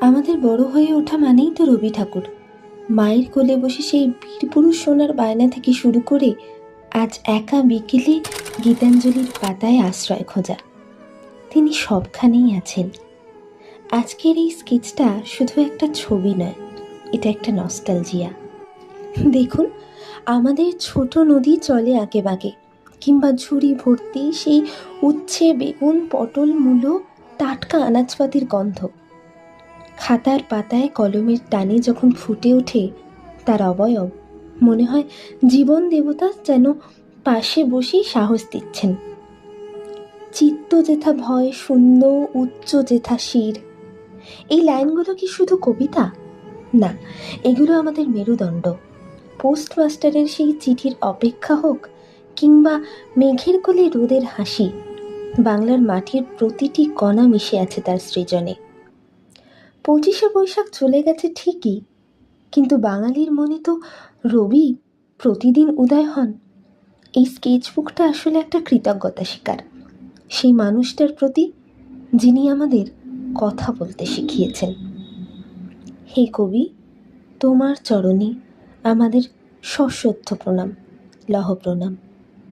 আমাদের বড় হয়ে ওঠা মানেই তো রবি ঠাকুর। মায়ের কোলে বসে সেই বীরপুরুষ শোনার বায়না থেকে শুরু করে আজ একা বিকেলে গীতাঞ্জলির পাতায় আশ্রয় খোঁজা, তিনি সবখানেই আছেন। আজকের এই স্কেচটা শুধু একটা ছবি নয়, এটা একটা নস্টালজিয়া। দেখুন, আমাদের ছোট নদী চলে আঁকেবাঁকে, কিংবা ঝুড়ি ভর্তি সেই উচ্ছে, বেগুন, পটল, মূলো, টাটকা আনাজপাতির গন্ধ। খাতার পাতায় কলমের টানে যখন ফুটে ওঠে তার অবয়ব, মনে হয় জীবন দেবতা যেন পাশে বসেই সাহস দিচ্ছেন। চিত্ত যেথা ভয় শূন্য, উচ্চ যেথা শির। এই লাইনগুলো কি শুধু কবিতা? না, এগুলো আমাদের মেরুদণ্ড। পোস্টমাস্টারের সেই চিঠির অপেক্ষা হোক, কিংবা মেঘের কোলে রোদের হাসি, বাংলার মাটির প্রতিটি কণা মিশে আছে তার সৃজনে। 25শে বৈশাখ চলে গেছে ঠিকই, কিন্তু বাঙালির মনে তো রবি প্রতিদিন উদয় হন। এই স্কেচবুকটা আসলে একটা কৃতজ্ঞতা স্বীকার সেই মানুষটার প্রতি, যিনি আমাদের কথা বলতে শিখিয়েছেন। হে কবি, তোমার চরণে আমাদের সশ্রদ্ধ প্রণাম, লহ প্রণাম।